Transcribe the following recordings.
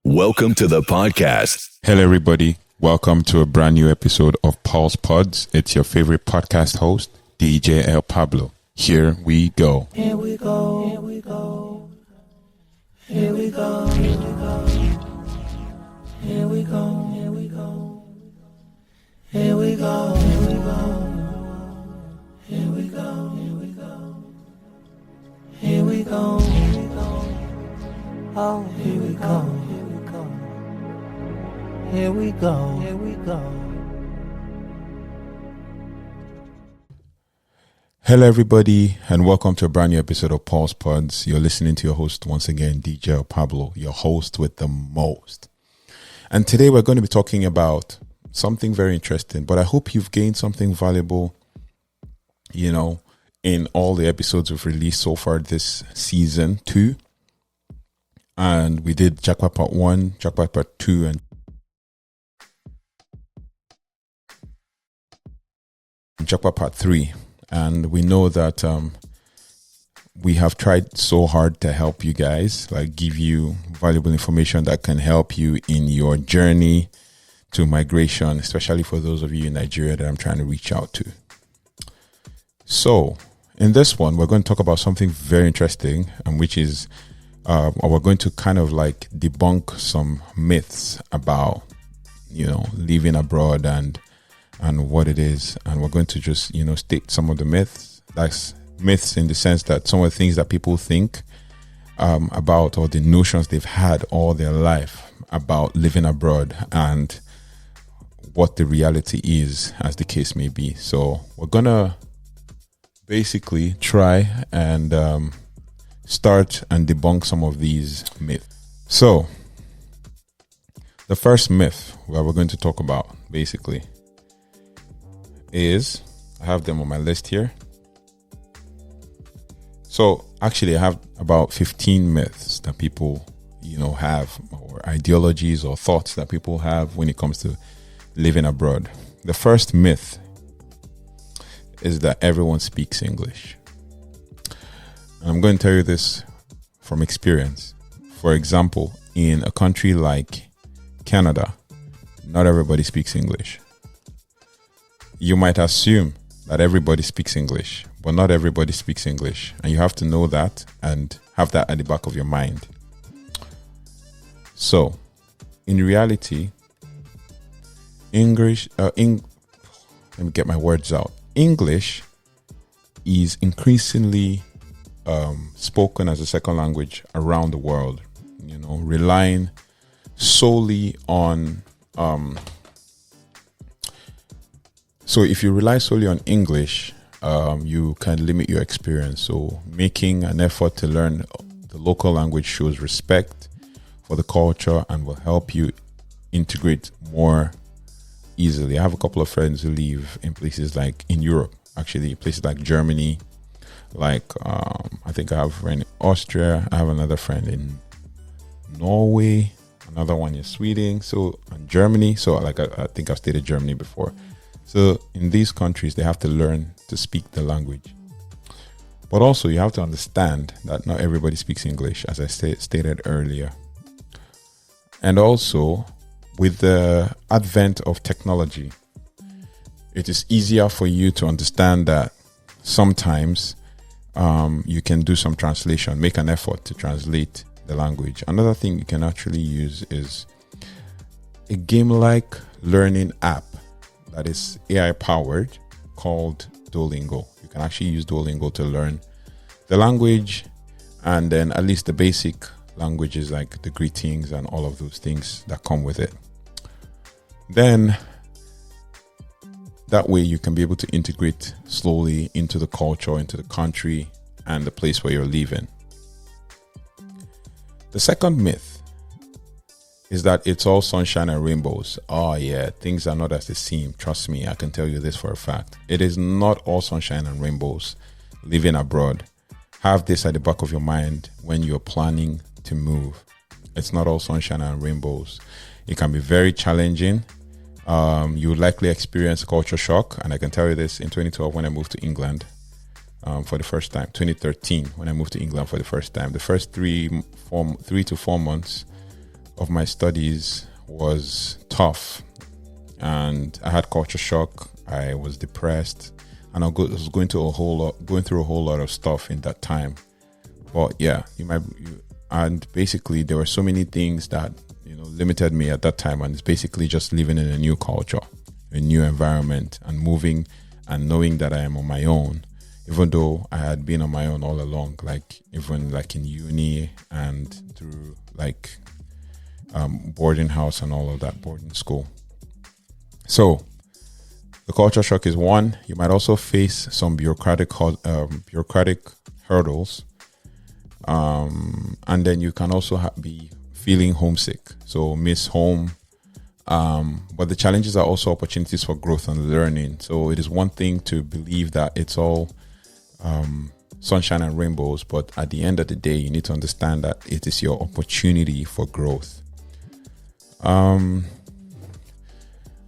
Welcome to the podcast. Hello, everybody. Welcome to a brand new episode of PaulzPodz. It's your favorite podcast host, DJ El Pablo. Here we go. Here we go. Here we go. Here we go. Here we go. Here we go. Here we go. Here we go. Here we go. Here we go. Here we go. Here we go. Here we go. Oh, here we go. Here we go. Here we go. Here we go. Hello, everybody, and welcome to a brand new episode of PaulzPodz. You're listening to your host once again, DJ El Pablo, your host with the most. And today we're going to be talking about something very interesting, but I hope you've gained something valuable, in all the episodes we've released so far this season 2. And we did Japa Part 1, Japa Part 2, and Japa Part 3. And we know that we have tried so hard to help you guys, give you valuable information that can help you in your journey to migration, especially for those of you in Nigeria that I'm trying to reach out to. So in this one, we're going to talk about something very interesting, and which is we're going to kind of debunk some myths about, living abroad and what it is. And we're going to just, state some of the myths. That's myths in the sense that some of the things that people think about, or the notions they've had all their life about living abroad and what the reality is, as the case may be. So we're going to basically try and start and debunk some of these myths. So the first myth that we're going to talk about basically is, I have them on my list here. So actually I have about 15 myths that people, have, or ideologies or thoughts that people have when it comes to living abroad. The first myth is that everyone speaks English. And I'm going to tell you this from experience. For example, in a country like Canada, not everybody speaks English. You might assume that everybody speaks English, but not everybody speaks English. And you have to know that and have that at the back of your mind. So, in reality, let me get my words out. English is increasingly spoken as a second language around the world, relying solely on so if you rely solely on English, you can limit your experience. So making an effort to learn the local language shows respect for the culture and will help you integrate more easily. I have a couple of friends who live in places like in Europe, actually places like Germany, I think I have a friend in Austria. I have another friend in Norway, another one in Sweden, and Germany. So I think I've stayed in Germany before. So in these countries, they have to learn to speak the language. But also you have to understand that not everybody speaks English, as I stated earlier. And also with the advent of technology, it is easier for you to understand that sometimes you can do some translation, make an effort to translate the language. Another thing you can actually use is a game-like learning app that is AI powered called Duolingo. You can actually use Duolingo to learn the language, and then at least the basic languages like the greetings and all of those things that come with it. Then that way you can be able to integrate slowly into the culture, into the country, and the place where you're living. The second myth is that it's all sunshine and rainbows. Oh yeah, things are not as they seem. Trust me, I can tell you this for a fact. It is not all sunshine and rainbows living abroad. Have this at the back of your mind when you're planning to move. It's not all sunshine and rainbows. It can be very challenging. You would likely experience culture shock. And I can tell you this, in 2012 when I moved to England for the first time, 2013 when I moved to England for the first time, the first 3 to 4 months of my studies was tough, and I had culture shock. I was depressed, and I was going through a whole lot of stuff in that time. But yeah, and basically there were so many things that limited me at that time, and it's basically just living in a new culture, a new environment, and moving and knowing that I am on my own, even though I had been on my own all along, even in uni and through boarding house and all of that, boarding school. So the culture shock is one. You might also face some bureaucratic hurdles, and then you can also be feeling homesick, so miss home. But the challenges are also opportunities for growth and learning. So it is one thing to believe that it's all sunshine and rainbows, but at the end of the day, you need to understand that it is your opportunity for growth.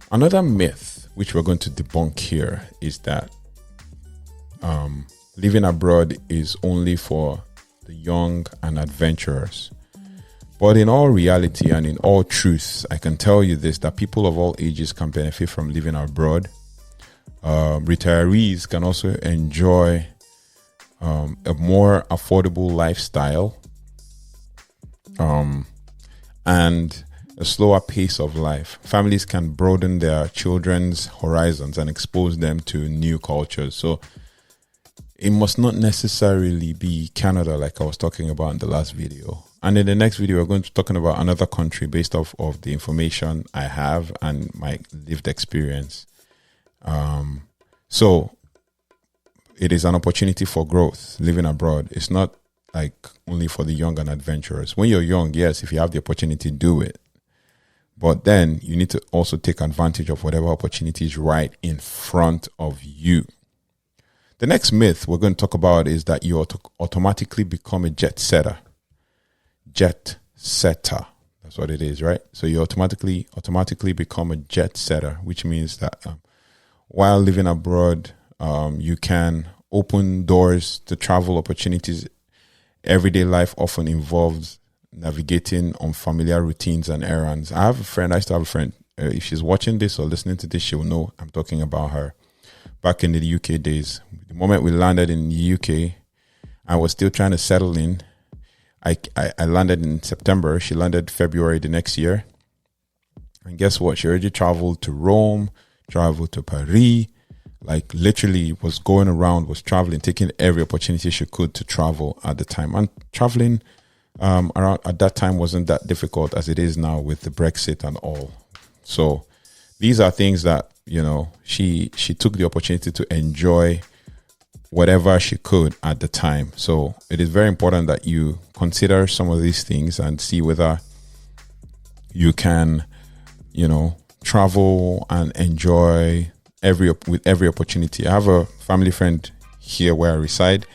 Another myth which we're going to debunk here is that living abroad is only for the young and adventurous. But in all reality and in all truth, I can tell you this, that people of all ages can benefit from living abroad. Retirees can also enjoy a more affordable lifestyle and a slower pace of life. Families can broaden their children's horizons and expose them to new cultures. So it must not necessarily be Canada, like I was talking about in the last video. And in the next video, we're going to be talking about another country based off of the information I have and my lived experience. So it is an opportunity for growth, living abroad. It's not only for the young and adventurous. When you're young, yes, if you have the opportunity, do it. But then you need to also take advantage of whatever opportunity is right in front of you. The next myth we're going to talk about is that you automatically become a jet setter. Jet setter. That's what it is, right? So you automatically become a jet setter, which means that while living abroad, you can open doors to travel opportunities. Everyday life often involves navigating unfamiliar routines and errands. I used to have a friend. If she's watching this or listening to this, she will know I'm talking about her. Back in the UK days, the moment we landed in the UK, I was still trying to settle in. I landed in September. She landed February the next year. And guess what? She already traveled to Rome, traveled to Paris, literally was going around, was traveling, taking every opportunity she could to travel at the time. And traveling around at that time wasn't that difficult as it is now with the Brexit and all. So these are things that, she took the opportunity to enjoy whatever she could at the time. So it is very important that you consider some of these things and see whether you can, travel and enjoy with every opportunity. I have a family friend here where I reside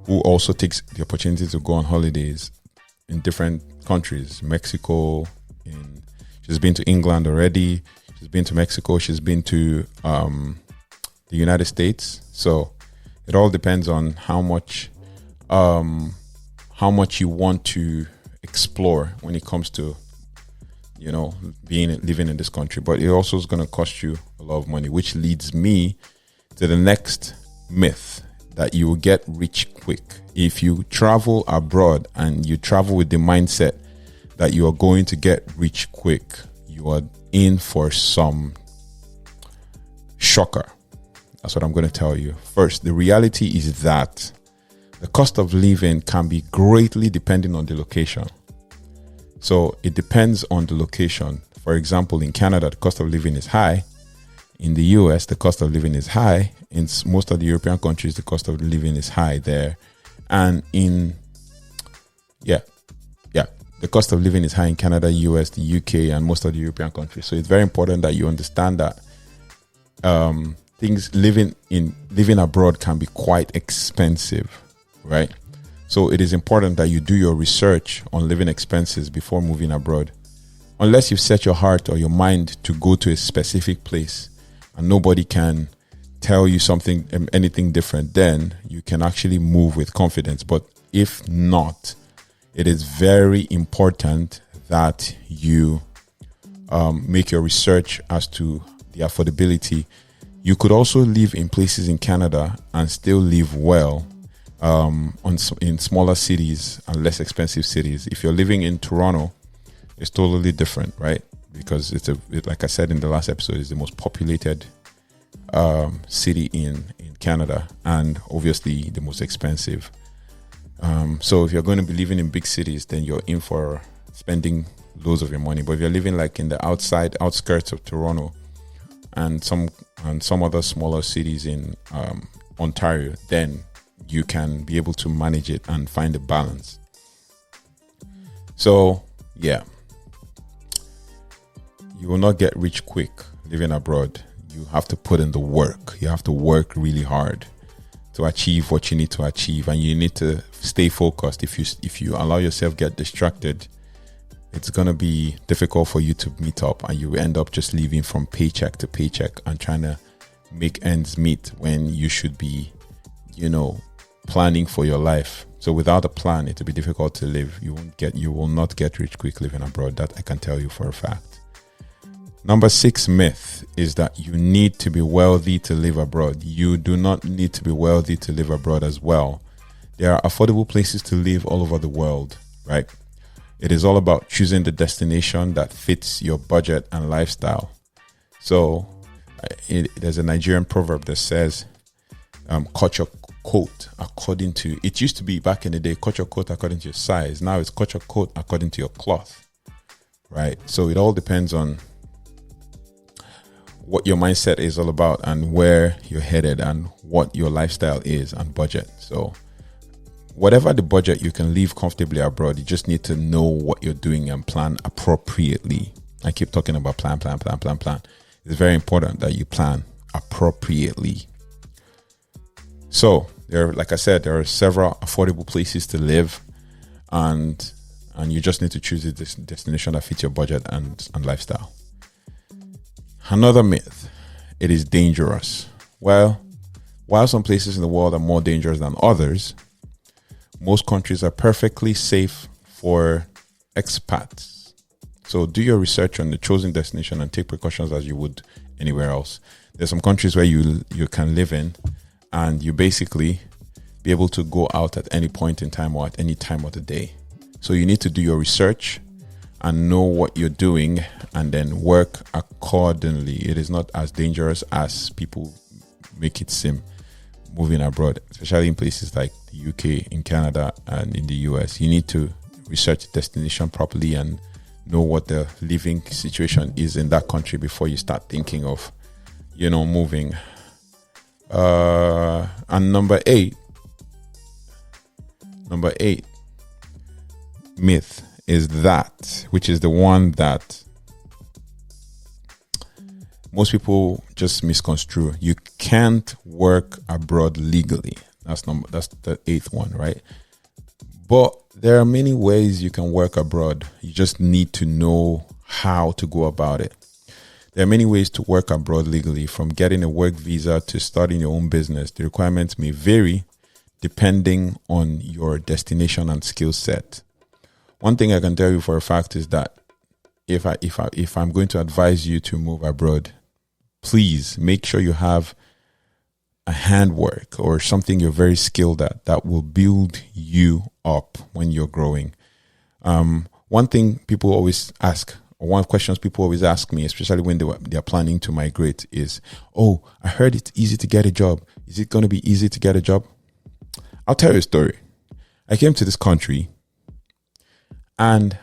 who also takes the opportunity to go on holidays in different countries. Mexico, she's been to England already. She's been to Mexico. She's been to the United States. So it all depends on how much you want to explore when it comes to, living in this country. But it also is going to cost you a lot of money, which leads me to the next myth, that you will get rich quick. If you travel abroad and you travel with the mindset that you are going to get rich quick, you are in for some shocker. That's what I'm going to tell you. First, the reality is that the cost of living can be greatly depending on the location. So it depends on the location. For example, in Canada, the cost of living is high. In the US, the cost of living is high. In most of the European countries, the cost of living is high there. And the cost of living is high in Canada, US, the UK, and most of the European countries. So it's very important that you understand that living abroad can be quite expensive, right? So it is important that you do your research on living expenses before moving abroad. Unless you've set your heart or your mind to go to a specific place and nobody can tell you anything different, then you can actually move with confidence. But if not, it is very important that you make your research as to the affordability. You could also live in places in Canada and still live well in smaller cities and less expensive cities. If you're living in Toronto, it's totally different, right? Because like I said in the last episode, it's the most populated city in Canada, and obviously the most expensive. So if you're going to be living in big cities, then you're in for spending loads of your money. But if you're living like in the outskirts of Toronto and some other smaller cities in Ontario, then you can be able to manage it and find a balance. So yeah, you will not get rich quick living abroad. You have to put in the work. You have to work really hard to achieve what you need to achieve, and you need to stay focused. If you allow yourself get distracted, it's going to be difficult for you to meet up, and you end up just living from paycheck to paycheck and trying to make ends meet when you should be, planning for your life. So without a plan, it will be difficult to live. You will not get rich quick living abroad. That I can tell you for a fact. Number 6 myth is that you need to be wealthy to live abroad. You do not need to be wealthy to live abroad as well. There are affordable places to live all over the world, right? It is all about choosing the destination that fits your budget and lifestyle. So there's a Nigerian proverb that says, cut your coat according to, it used to be back in the day, cut your coat according to your size. Now it's cut your coat according to your cloth, right? So it all depends on what your mindset is all about and where you're headed and what your lifestyle is and budget. So whatever the budget, you can live comfortably abroad. You just need to know what you're doing and plan appropriately. I keep talking about plan. It's very important that you plan appropriately. So like I said, there are several affordable places to live, and you just need to choose a destination that fits your budget and lifestyle. Another myth, it is dangerous. Well, while some places in the world are more dangerous than others, most countries are perfectly safe for expats. So do your research on the chosen destination and take precautions as you would anywhere else. There's some countries where you can live in and you basically be able to go out at any point in time or at any time of the day. So you need to do your research and know what you're doing and then work accordingly. It is not as dangerous as people make it seem moving abroad, especially in places like the UK, in Canada, and in the US. You need to research the destination properly and know what the living situation is in that country before you start thinking of, moving. And number eight myth is that, which is the one that most people just misconstrue. You can't work abroad legally. That's the 8th one, right? But there are many ways you can work abroad. You just need to know how to go about it. There are many ways to work abroad legally, from getting a work visa to starting your own business. The requirements may vary depending on your destination and skill set. One thing I can tell you for a fact is that if I'm going to advise you to move abroad, please make sure you have a handwork or something you're very skilled at that will build you up when you're growing. One thing people always ask, or one of the questions people always ask me, especially when they're planning to migrate, is, "Oh, I heard it's easy to get a job. Is it going to be easy to get a job?" I'll tell you a story. I came to this country and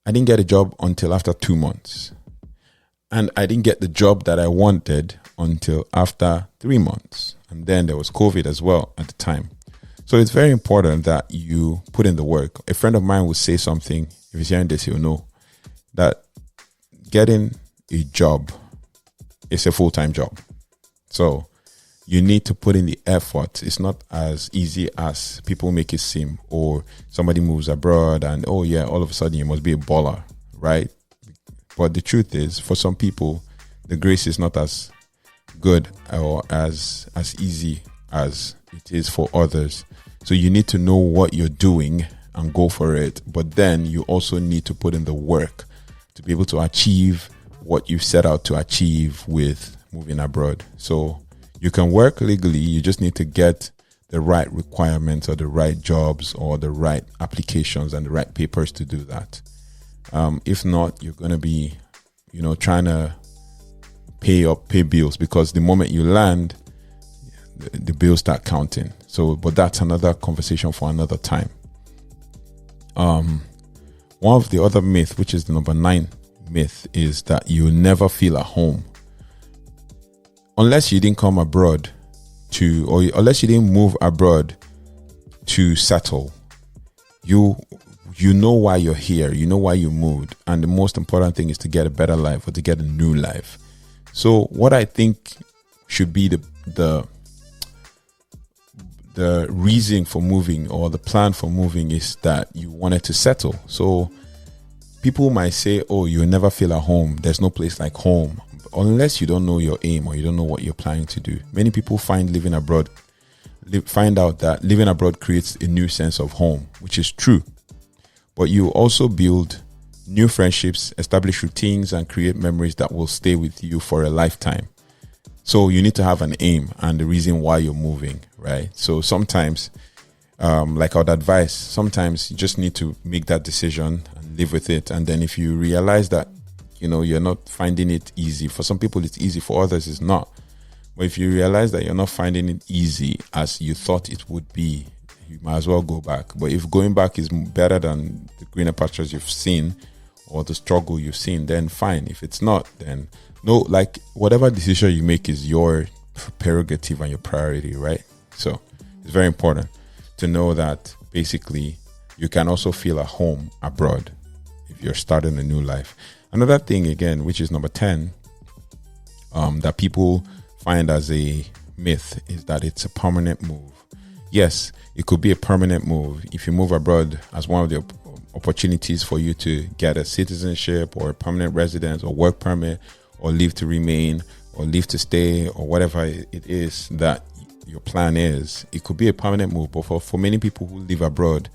I didn't get a job until after 2 months. And I didn't get the job that I wanted until after 3 months. And then there was COVID as well at the time. So it's very important that you put in the work. A friend of mine would say something, if he's hearing this, he'll know that getting a job is a full-time job. So you need to put in the effort. It's not as easy as people make it seem, or somebody moves abroad and, oh yeah, all of a sudden you must be a baller, right? But the truth is, for some people, the grace is not as good or as easy as it is for others. So you need to know what you're doing and go for it. But then you also need to put in the work to be able to achieve what you set out to achieve with moving abroad. So you can work legally, you just need to get the right requirements or the right jobs or the right applications and the right papers to do that. If not, you're going to be, trying to pay bills, because the moment you land, the bills start counting. So, but that's another conversation for another time. One of the other myth, which is the number 9 myth, is that you'll never feel at home unless you didn't come abroad or unless you didn't move abroad to settle. You know why you're here, you know why you moved, and the most important thing is to get a better life or to get a new life. So what I think should be the reason for moving, or the plan for moving, is that you wanted to settle. So people might say, oh, you'll never feel at home, there's no place like home, unless you don't know your aim or you don't know what you're planning to do. Many people find out that living abroad creates a new sense of home, which is true. But you also build new friendships, establish routines, and create memories that will stay with you for a lifetime. So you need to have an aim and the reason why you're moving, right? So sometimes, like I would advise, sometimes you just need to make that decision and live with it. And then if you realize that, you're not finding it easy, for some people it's easy, for others it's not. But if you realize that you're not finding it easy as you thought it would be, you might as well go back. But if going back is better than the greener pastures you've seen or the struggle you've seen, then fine. If it's not, then no, like whatever decision you make is your prerogative and your priority, right? So it's very important to know that basically you can also feel at home abroad if you're starting a new life. Another thing, again, which is number 10, that people find as a myth, is that it's a permanent move. Yes, it could be a permanent move if you move abroad as one of the opportunities for you to get a citizenship or a permanent residence or work permit or leave to remain or leave to stay or whatever it is that your plan is. It could be a permanent move, but for many people who live abroad,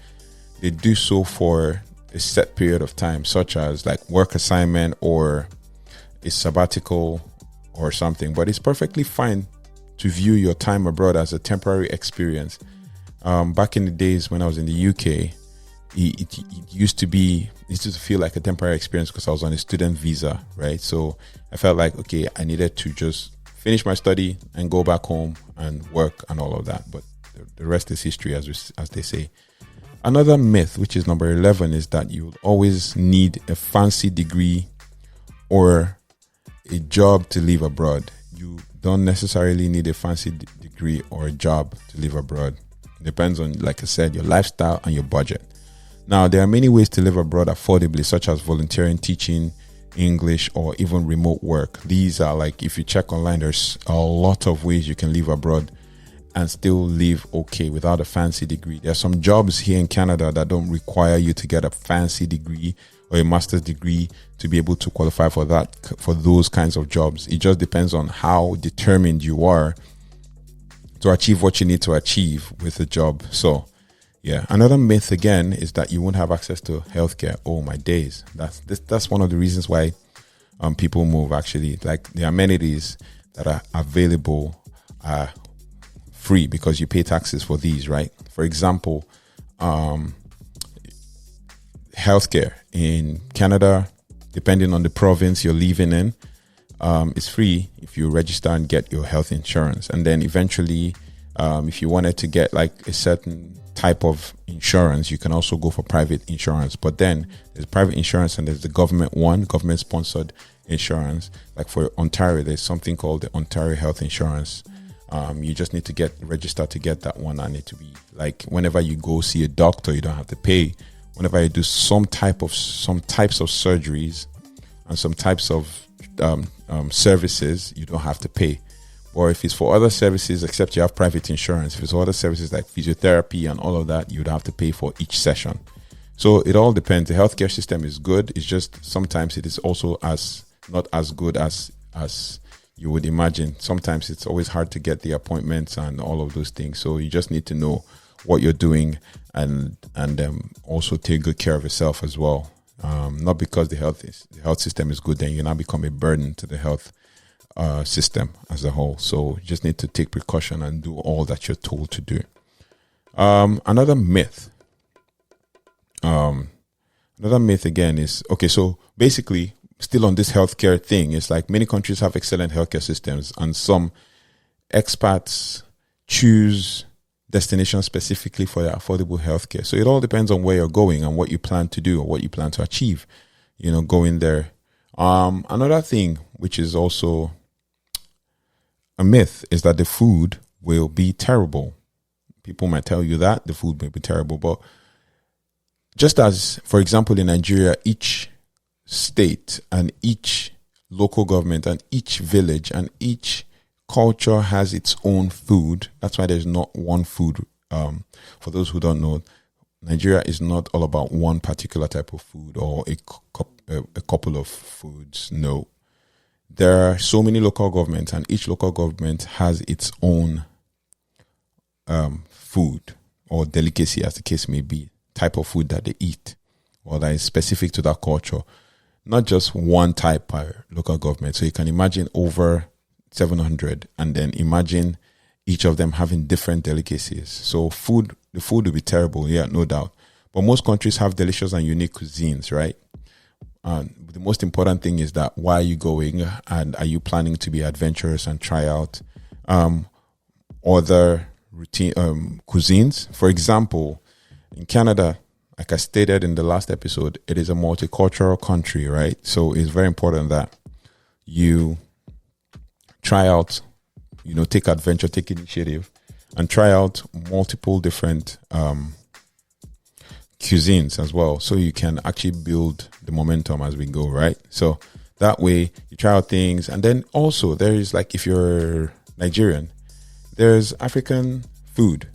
they do so for a set period of time, such as like work assignment or a sabbatical or something. But it's perfectly fine to view your time abroad as a temporary experience. Back in the days when I was in the UK, it used to feel like a temporary experience because I was on a student visa, right? So I felt like, okay, I needed to just finish my study and go back home and work and all of that. But the rest is history, as they say. Another myth, which is number 11, is that you always need a fancy degree or a job to live abroad. You don't necessarily need a fancy degree or a job to live abroad. It depends on, like I said, your lifestyle and your budget. Now, there are many ways to live abroad affordably, such as volunteering, teaching English, or even remote work. These are like, if you check online, there's a lot of ways you can live abroad and still live okay without a fancy degree. There are some jobs here in Canada that don't require you to get a fancy degree or a master's degree to be able to qualify for those kinds of jobs. It just depends on how determined you are to achieve what you need to achieve with a job. So yeah, another myth again is that you won't have access to healthcare. Oh my days, that's one of the reasons why people move. Actually, like the amenities that are available are free because you pay taxes for these, right? For example, healthcare in Canada, depending on the province you're living in, is free if you register and get your health insurance. And then eventually, if you wanted to get like a certain type of insurance, you can also go for private insurance. But then there's private insurance and there's the government sponsored insurance. Like for Ontario, there's something called the Ontario Health Insurance. You just need to get registered to get that one, and it to be like whenever you go see a doctor, you don't have to pay. Whenever you do some types of surgeries and some types of services, you don't have to pay. Or if it's for other services, except you have private insurance, if it's for other services like physiotherapy and all of that, you'd have to pay for each session. So it all depends. The healthcare system is good. It's just sometimes it is also not as good as you would imagine. Sometimes it's always hard to get the appointments and all of those things. So you just need to know what you're doing, and also take good care of yourself as well. Not because the health system is good, then you now become a burden to the health system as a whole. So you just need to take precaution and do all that you're told to do. Another myth again is, okay, so basically still on this healthcare thing, it's like many countries have excellent healthcare systems, and some expats choose destinations specifically for their affordable healthcare. So it all depends on where you're going and what you plan to do or what you plan to achieve, going there. Another thing, which is also a myth, is that the food will be terrible. People might tell you that the food may be terrible, but just as, for example, in Nigeria, each state and each local government and each village and each culture has its own food. That's why there's not one food. For those who don't know, Nigeria is not all about one particular type of food or a couple of foods. No. There are so many local governments, and each local government has its own food or delicacy, as the case may be, type of food that they eat or that is specific to that culture. Not just one type per local government. So you can imagine over 700, and then imagine each of them having different delicacies. So the food will be terrible, yeah, no doubt. But most countries have delicious and unique cuisines, right? And the most important thing is that why are you going, and are you planning to be adventurous and try out other routine cuisines? For example, in Canada, like I stated in the last episode, it is a multicultural country, right? So it's very important that you try out, take adventure, take initiative, and try out multiple different cuisines as well, so you can actually build the momentum as we go, right? So that way you try out things. And then also there is, like, if you're Nigerian, there's African food.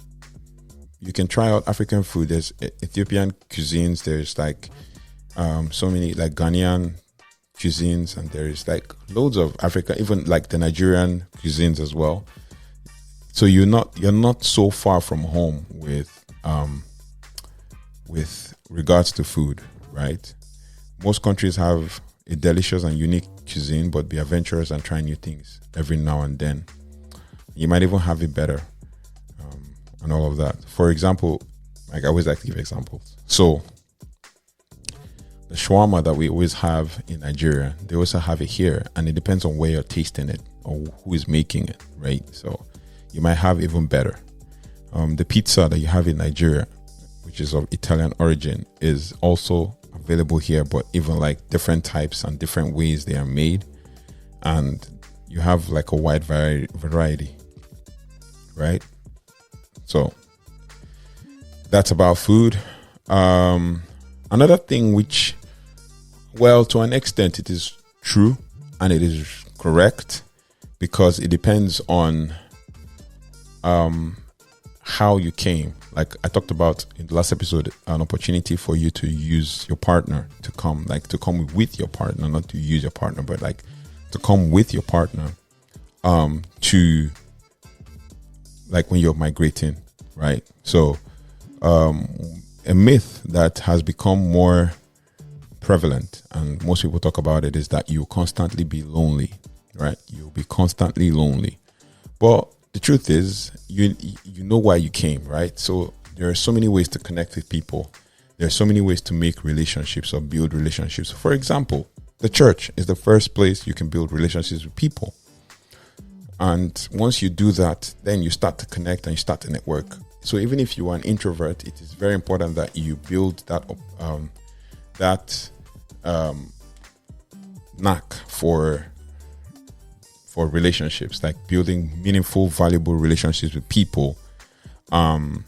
You can try out African food. There's Ethiopian cuisines. There's like so many, like, Ghanaian cuisines, and there's like loads of Africa, even like the Nigerian cuisines as well. So you're not so far from home with regards to food, right? Most countries have a delicious and unique cuisine, but be adventurous and try new things every now and then. You might even have it better, and all of that. For example, like, I always like to give examples. So the shawarma that we always have in Nigeria, they also have it here, and it depends on where you're tasting it or who is making it, right? So you might have even better. The pizza that you have in Nigeria, which is of Italian origin, is also available here, but even like different types and different ways they are made, and you have like a wide variety, right? So that's about food. Another thing which, well, to an extent it is true and it is correct, because it depends on how you came. Like I talked about in the last episode, an opportunity for you to use your partner to come with your partner, not to use your partner, but like to come with your partner to, like, when you're migrating, right? So a myth that has become more prevalent, and most people talk about it, is that you'll constantly be lonely, right? You'll be constantly lonely. But the truth is, you know why you came, right? So there are so many ways to connect with people. There are so many ways to make relationships or build relationships. For example, the church is the first place you can build relationships with people. And once you do that, then you start to connect and you start to network. So even if you are an introvert, it is very important that you build that knack for relationships, like building meaningful, valuable relationships with people, in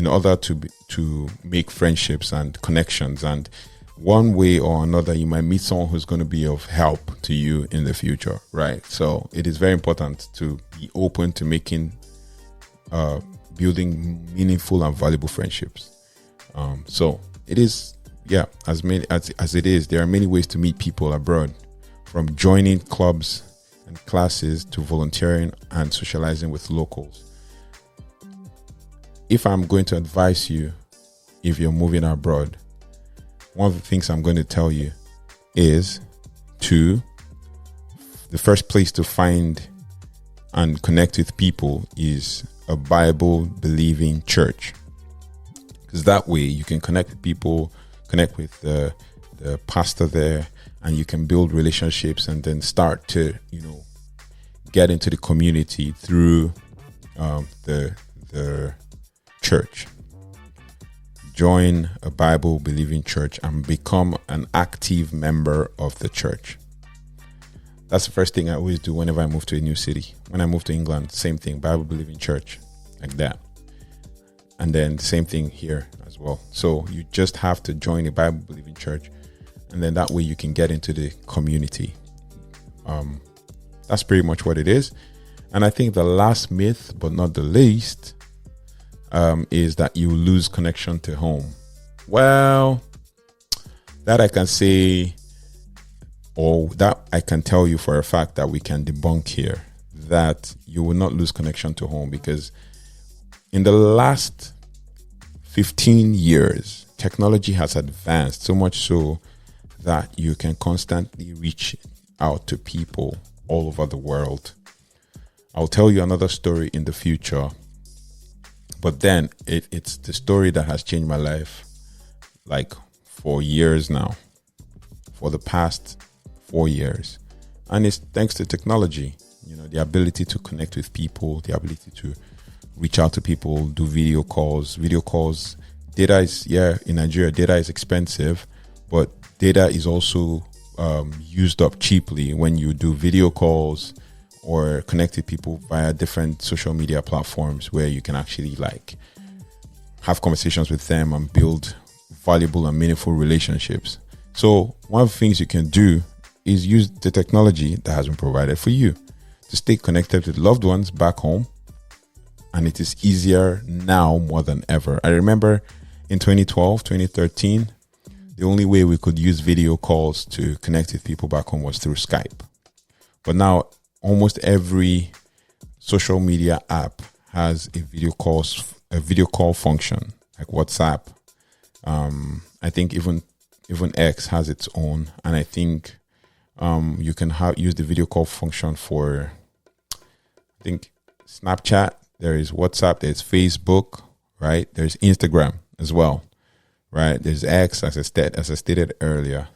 order to make friendships and connections. And one way or another, you might meet someone who's going to be of help to you in the future, right? So it is very important to be open to making, building meaningful and valuable friendships. So it is, as it is, there are many ways to meet people abroad, from joining clubs and classes to volunteering and socializing with locals. if I'm going to advise you, if you're moving abroad, one of the things I'm going to tell you is the first place to find and connect with people is a Bible believing church, because that way you can connect with people, connect with the pastor there, and you can build relationships and then start to get into the community through the church. Join a Bible believing church and become an active member of the church. That's the first thing I always do whenever I move to a new city. When I move to England, same thing, Bible believing church, like that. And then same thing here as well. So you just have to join a Bible believing church, and then that way you can get into the community. That's pretty much what it is. And I think the last myth, but not the least, is that you lose connection to home. Well, that I can say, or that I can tell you for a fact that we can debunk here, that you will not lose connection to home, because in the last 15 years, technology has advanced so much so that you can constantly reach out to people all over the world. I'll tell you another story in the future, but then it's the story that has changed my life like for years now, for the past 4 years. And it's thanks to technology, the ability to connect with people, the ability to reach out to people, do video calls. Data is, in Nigeria, data is expensive, but data is also used up cheaply when you do video calls or connect with people via different social media platforms where you can actually have conversations with them and build valuable and meaningful relationships. So one of the things you can do is use the technology that has been provided for you to stay connected with loved ones back home. And it is easier now more than ever. I remember in 2012, 2013, the only way we could use video calls to connect with people back home was through Skype. But now almost every social media app has a video call function, like WhatsApp. I think even X has its own, and I think you can use the video call function for, I think, Snapchat. There is WhatsApp. There's Facebook, right? There's Instagram as well, right? There's X, as I stated earlier.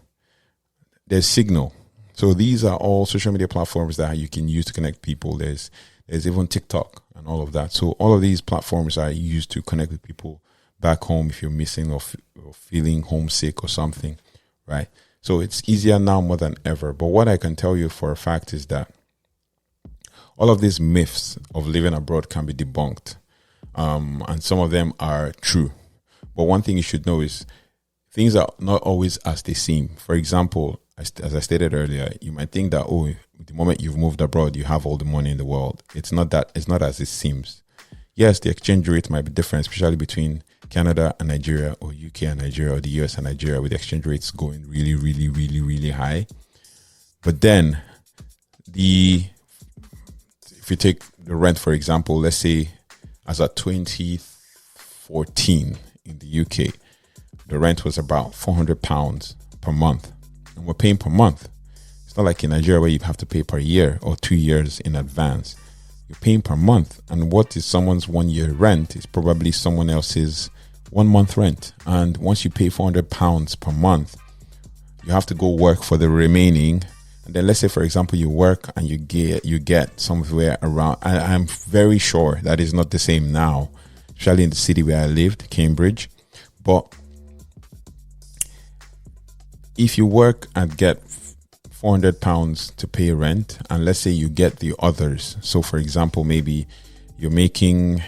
There's Signal. So these are all social media platforms that you can use to connect people. There's even TikTok and all of that. So all of these platforms are used to connect with people back home if you're missing or feeling homesick or something, right? So it's easier now more than ever. But what I can tell you for a fact is that all of these myths of living abroad can be debunked. And some of them are true. But one thing you should know is things are not always as they seem. For example, as I stated earlier, you might think that, the moment you've moved abroad, you have all the money in the world. It's not that. It's not as it seems. Yes, the exchange rate might be different, especially between Canada and Nigeria, or UK and Nigeria, or the US and Nigeria, with the exchange rates going really, really, really, really high. But then if you take the rent, for example, let's say as at 2014 in the UK, the rent was about £400 per month. And we're paying per month. It's not like in Nigeria where you have to pay per year or 2 years in advance. You're paying per month. And what is someone's 1 year rent is probably someone else's 1 month rent. And once you pay £400 per month, you have to go work for the remaining. And then let's say, for example, you work and you get somewhere around. I'm very sure that is not the same now, especially in the city where I lived, Cambridge. But if you work and get £400 to pay rent, and let's say you get the others. So, for example, maybe you're making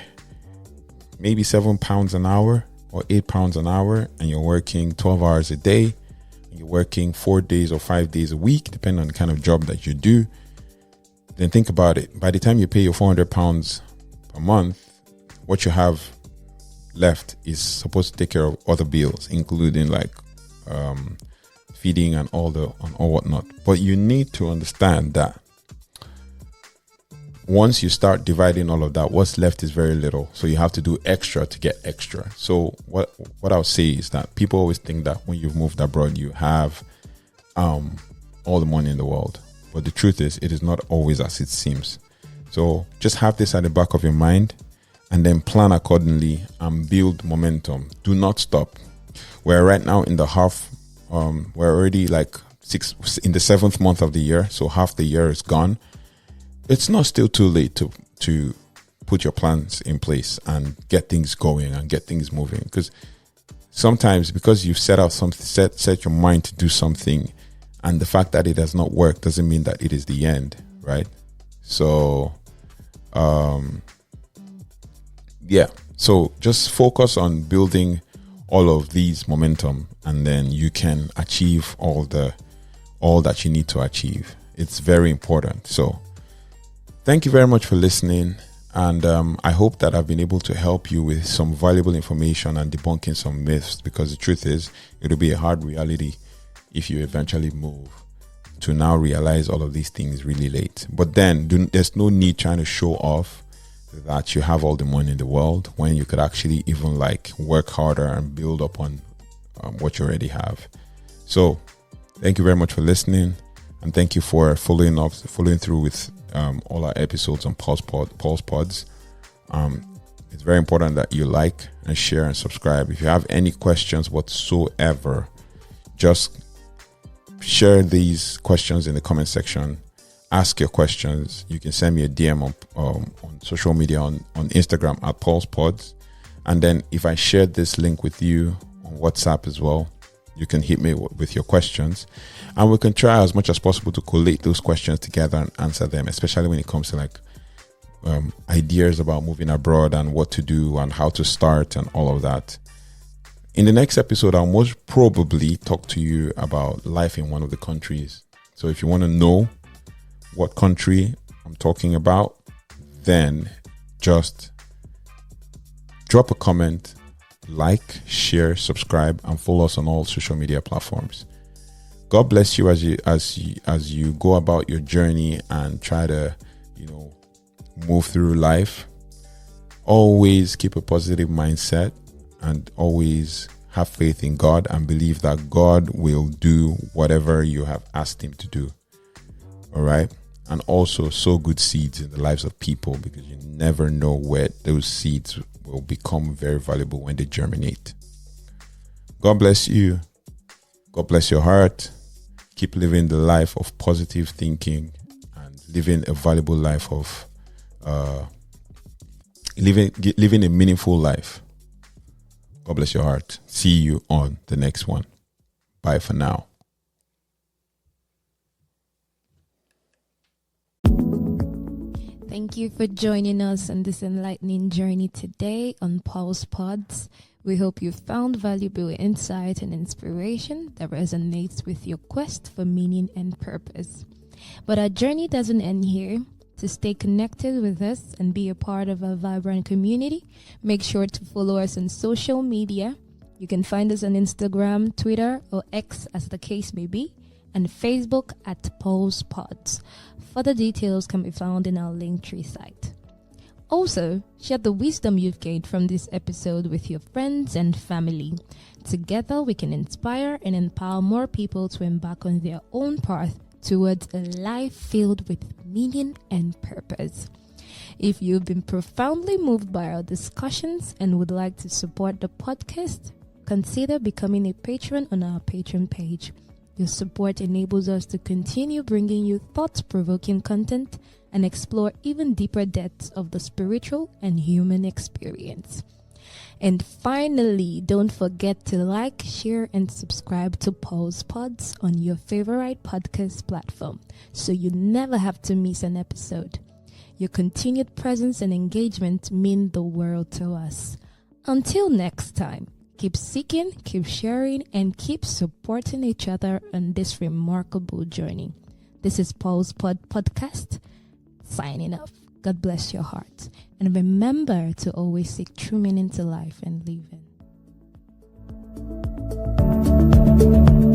maybe £7 an hour or £8 an hour, and you're working 12 hours a day. You're working 4 days or 5 days a week, depending on the kind of job that you do. Then think about it. By the time you pay your £400 per month, what you have left is supposed to take care of other bills, including feeding and all whatnot. But you need to understand that once you start dividing all of that, what's left is very little. So you have to do extra to get extra. So what I'll say is that people always think that when you've moved abroad, you have all the money in the world. But the truth is, it is not always as it seems. So just have this at the back of your mind and then plan accordingly and build momentum. Do not stop. We're right now in the half, we're already like in the 7th month of the year. So half the year is gone. It's not still too late to put your plans in place and get things going and get things moving. Because sometimes, because you've set your mind to do something, and the fact that it has not worked doesn't mean that it is the end, right? So, so just focus on building all of these momentum, and then you can achieve all that you need to achieve. It's very important. So thank you very much for listening. And I hope that I've been able to help you with some valuable information and debunking some myths, because the truth is, it'll be a hard reality if you eventually move to now realize all of these things really late. But then there's no need trying to show off that you have all the money in the world when you could actually even work harder and build upon what you already have. So thank you very much for listening, and thank you for following through with all our episodes on PaulzPodz. It's very important that you like and share and subscribe. If you have any questions whatsoever, just share these questions in the comment section. Ask your questions. You can send me a DM on social media on Instagram at PaulzPodz. And then if I shared this link with you on WhatsApp as well, you can hit me with your questions, and we can try as much as possible to collate those questions together and answer them, especially when it comes to ideas about moving abroad and what to do and how to start and all of that. In the next episode, I'll most probably talk to you about life in one of the countries. So if you want to know what country I'm talking about, then just drop a comment, share, subscribe, and follow us on all social media platforms. God bless you as you go about your journey and try to, move through life. Always keep a positive mindset and always have faith in God and believe that God will do whatever you have asked him to do. All right. And also sow good seeds in the lives of people, because you never know where those seeds will become very valuable when they germinate. God bless you. God bless your heart. Keep living the life of positive thinking and living a valuable life of living a meaningful life. God bless your heart. See you on the next one. Bye for now. Thank you for joining us on this enlightening journey today on PaulzPodz. We hope you found valuable insight and inspiration that resonates with your quest for meaning and purpose. But our journey doesn't end here. To stay connected with us and be a part of our vibrant community, make sure to follow us on social media. You can find us on Instagram, Twitter, or X as the case may be, and Facebook at PaulzPodz. Further details can be found in our Linktree site. Also, share the wisdom you've gained from this episode with your friends and family. Together, we can inspire and empower more people to embark on their own path towards a life filled with meaning and purpose. If you've been profoundly moved by our discussions and would like to support the podcast, consider becoming a patron on our Patreon page. Your support enables us to continue bringing you thought-provoking content and explore even deeper depths of the spiritual and human experience. And finally, don't forget to share, and subscribe to PaulzPodz on your favorite podcast platform so you never have to miss an episode. Your continued presence and engagement mean the world to us. Until next time, keep seeking, keep sharing, and keep supporting each other on this remarkable journey. This is PaulzPodz Podcast, signing off. God bless your heart. And remember to always seek true meaning to life and live in.